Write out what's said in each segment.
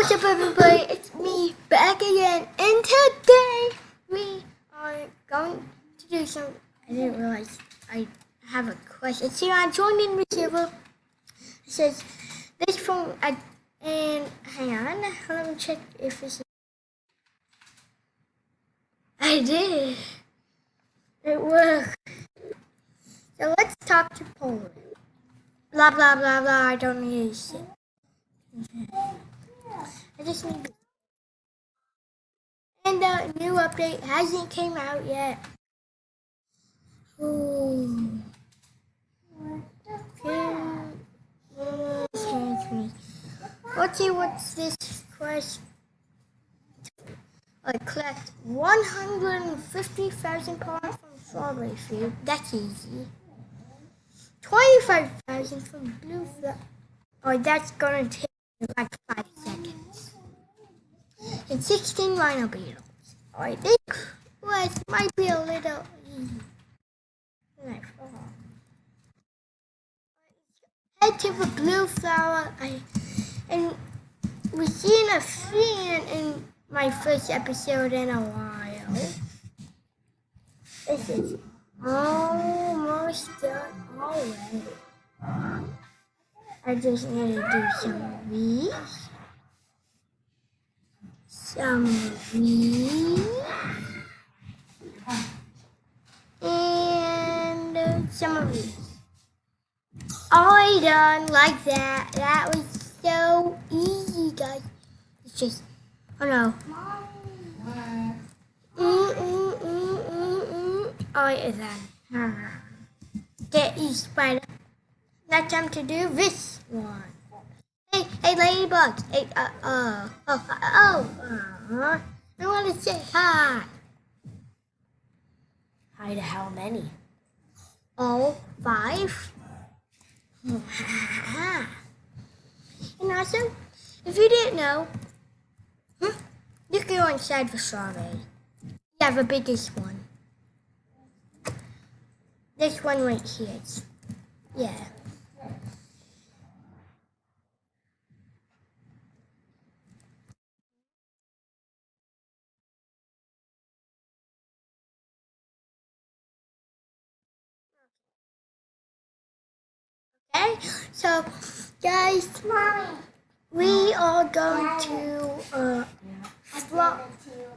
What's up, everybody? It's me back again, and today we are going to do some. I didn't realize I have a question. See, I joined in the server. It says this phone, and hang on, let me check if this. I did. It worked. So let's talk to Poland. Blah blah blah blah. I don't need shit. I just need. And the new update hasn't came out yet. Ooh. Let's see what's this quest. I collect 150,000 points from strawberry field. That's easy. 25,000 from blue flower. Oh, that's gonna take like 5 seconds. And 16 rhino beetles. Alright, this quest might be a little easy. Head to the blue flower. And we've seen a fan in my first episode in a while. This is almost done already. I just need to do some of these. Some of these. And some of these. All done like that. That was so easy, guys. It's just, oh no. Alright, it's done. Get you, spider. Now time to do this one. Hey, ladybugs. Hey, I want to say hi. Hi to how many? All 5. And also, if you didn't know, you can go inside the strawberry. Yeah, the biggest one. This one right here. Yeah. Okay, so guys, we are going to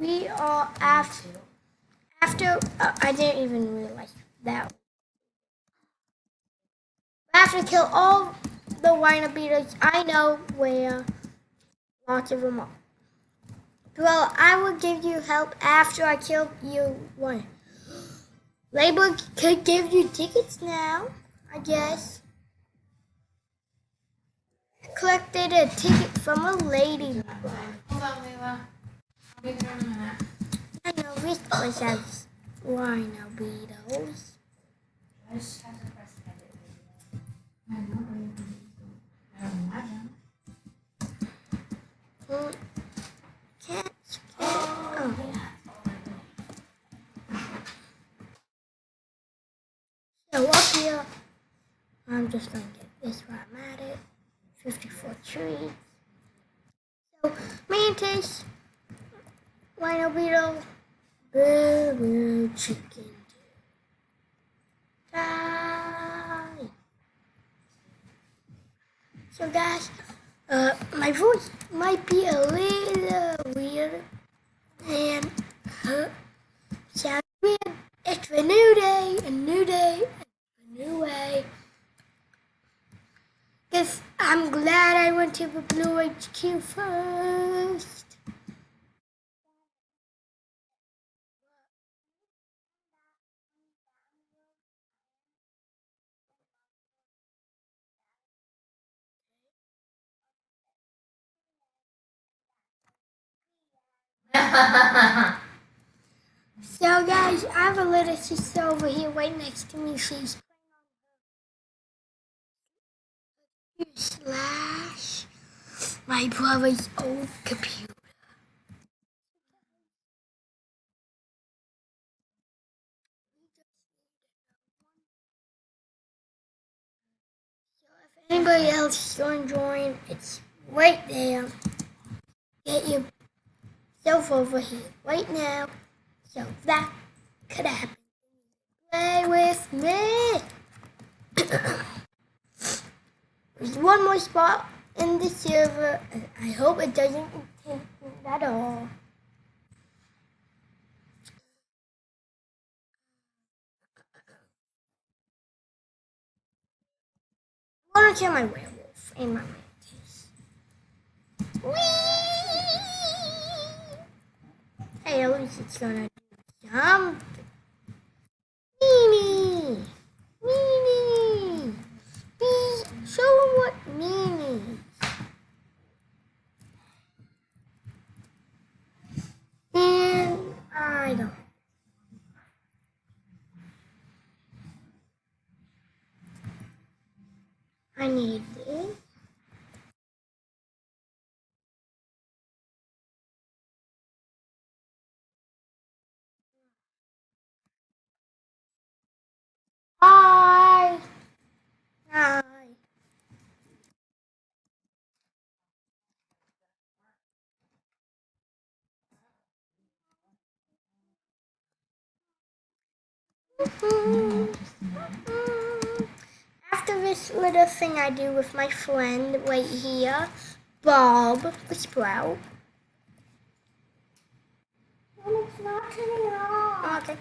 we are after I didn't even realize that. After kill all the rhino beetles, I know where lots of them are. Well, I will give you help after I kill you one. Labor could give you tickets now, I guess. Collected a ticket from a lady. Hold on, Layla. I'll be there in a minute. I know this place has rhino beetles. I just have to press edit. I imagine. Can't. Oh. So up here, I'm just going to get this where I'm at it. 54 trees. So, mantis, rhino beetle, boo chicken. Die. So guys, my voice might be a little weird and sounds weird. It's a new day, a new way. Guess I'm glad I went to the Blue HQ first. So guys, I have a little sister over here right next to me. She's slash my brother's old computer. So if anybody else is going to join, it's right there. Get yourself over here right now. So that could happen. Play with me. There's one more spot in the server. I hope it doesn't take it at all. I want to kill my werewolf and my mantis. Whee! Hey, at least it's gonna jump. Meanie! Meanie! Show them what meanie. And I don't. I need this. Hi! Hi! After this little thing I do with my friend right here, Bob the Sprout. It's not turning on. Okay.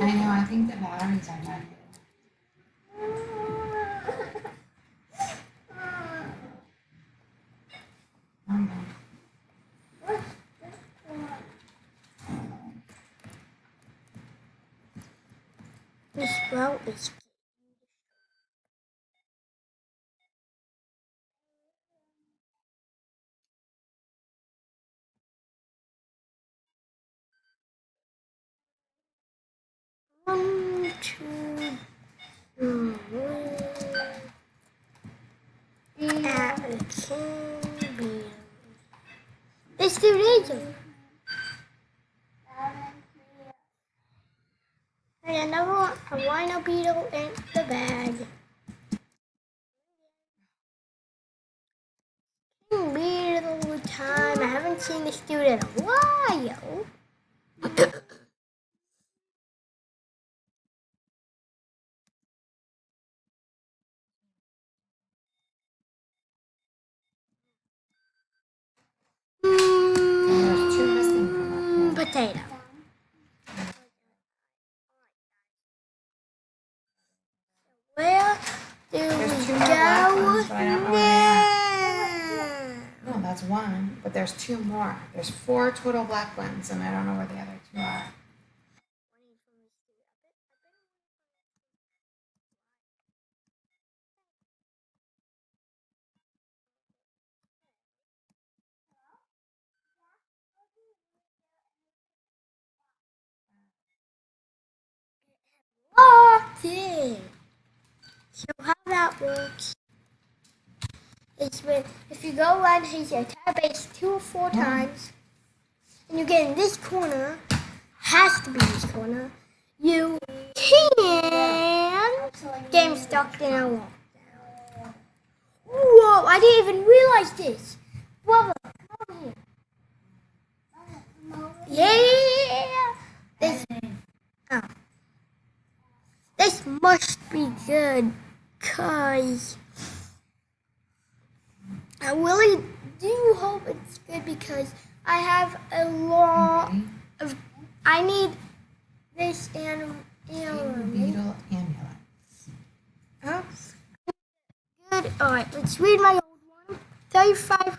I know, I think the batteries are not good. The Sprout is 1, 2, 3. It can be. Let's do laser. Hey, another one, a rhino beetle in the bag. Beetle time. I haven't seen this dude in a while. There's two missing from up here. Potato. Where do There's we two more black go ones, but I don't know where they now? No, that's one, but there's two more. There's 4 total black ones, and I don't know where the other 2 are. Okay. So how that works is if you go around his entire base 2 or 4 times, and you get in this corner, has to be this corner, you can get him stuck in a wall. Whoa, I didn't even realize this. Brother, come here. Yeah! This must be good, cause I really do hope it's good because I have a lot of. I need this animal. Beetle amulet. Huh? Good. All right, let's read my old one. 35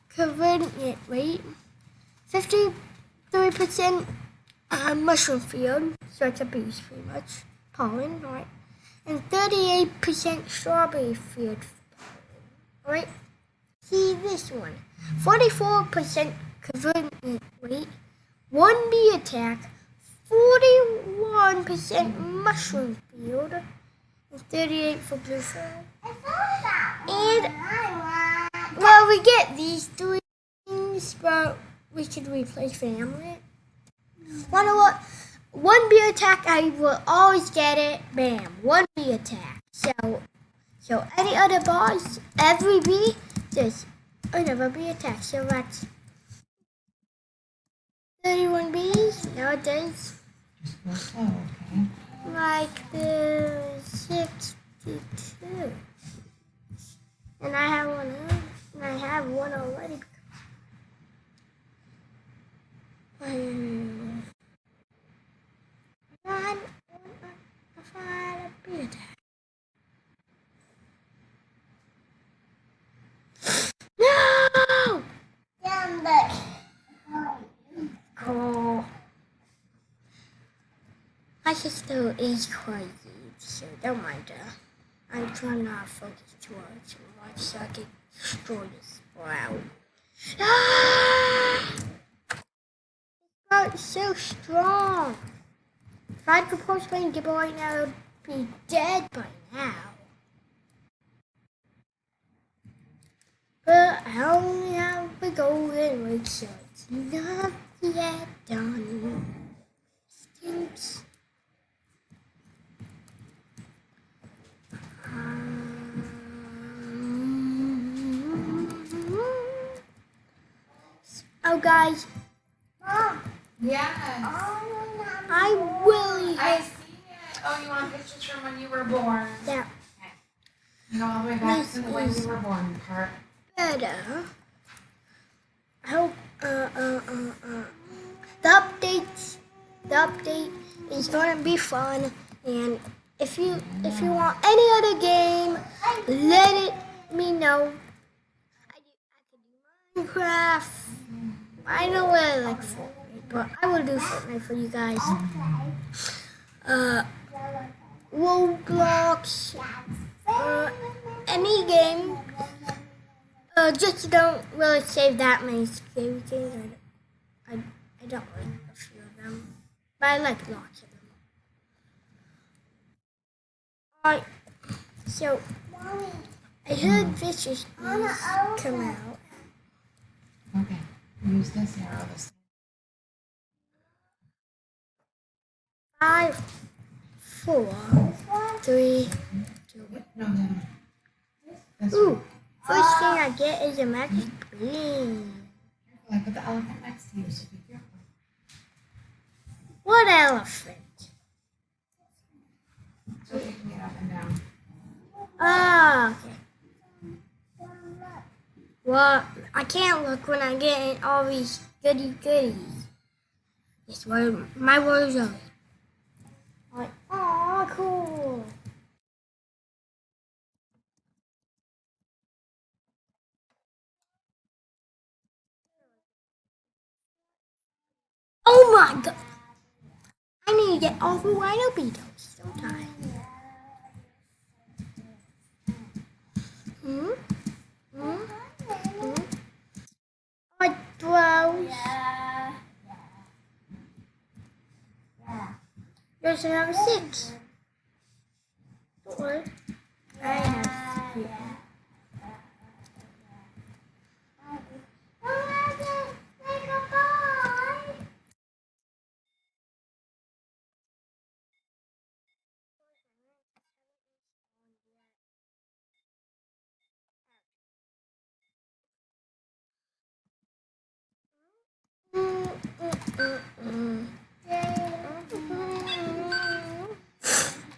convenient rate, 53% mushroom field, so it's a bees pretty much. Pollen, all right, and 38% strawberry field pollen. All right. See this one. 44% convergent rate, 1 bee attack, 41% mushroom field, and 38 for blue fur. And well, we get these 3 things, but we could replace family. Wonder what? 1 bee attack, I will always get it. Bam, 1 bee attack. So any other boss, every bee, just I'll never be attacked. So that's 31 bees nowadays. Just go slow, okay? Like the 62. And I have one. And I have one already. A bee attack. No! Cool. My sister is crazy, so don't mind her. I'm trying not to focus too much so I can destroy this sprout. Ah! Sprout is so strong. If I could post playing Gibble right now, I would be dead by now. But I only have a golden ring, so it's not yet done. Stinks. Oh, guys. Mom. Yes. I really I see it. Oh, you want pictures from when you were born? Yeah. Okay. You go all the way back to when you were born part. Better. I hope the update is gonna be fun, and if you want any other game, let me know. I can do Minecraft. I don't really like Fortnite, but I will do Fortnite for you guys. Roblox, any game. Just don't really save that many scary games. I don't like a few of them, but I like lots of them. Alright, so I heard Vicious Bees come out. Okay. Use this arrow this 5, 4, 3, 2. No, no. This Ooh, one. first thing I get is a magic bean. Careful, I put the elephant next to you, so be careful. What elephant? So you can get up and down. Ah, okay. Well, I can't look when I'm getting all these goodies. Yes, my word is on it. Like, aw, cool. Oh my god. I need to get all the rhino beetles, don't I? Hmm? Hmm? Hmm? I blows. There's another 6. Don't worry. I have 3.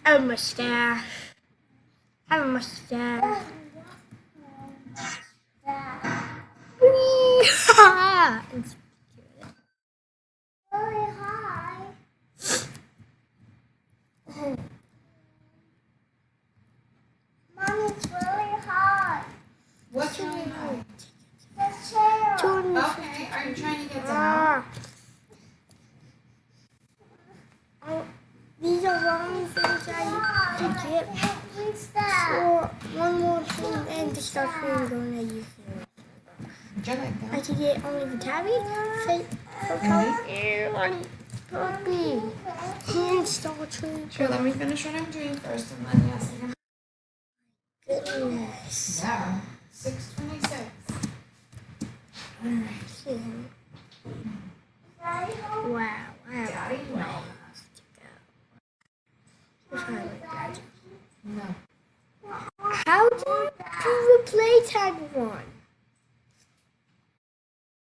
I have a mustache. I have a mustache. It's really high. Mom, it's really hard. What's really high? The chair. Okay, are you trying to get down? These are wrong things I need to get for one more thing and to start going to use it. Would you like I that? can get only the tabby, and puppy, hand star tree. Sure, let me finish what I'm doing first, and then yes, I can. Goodness. Yeah, 6:26. All right. See him.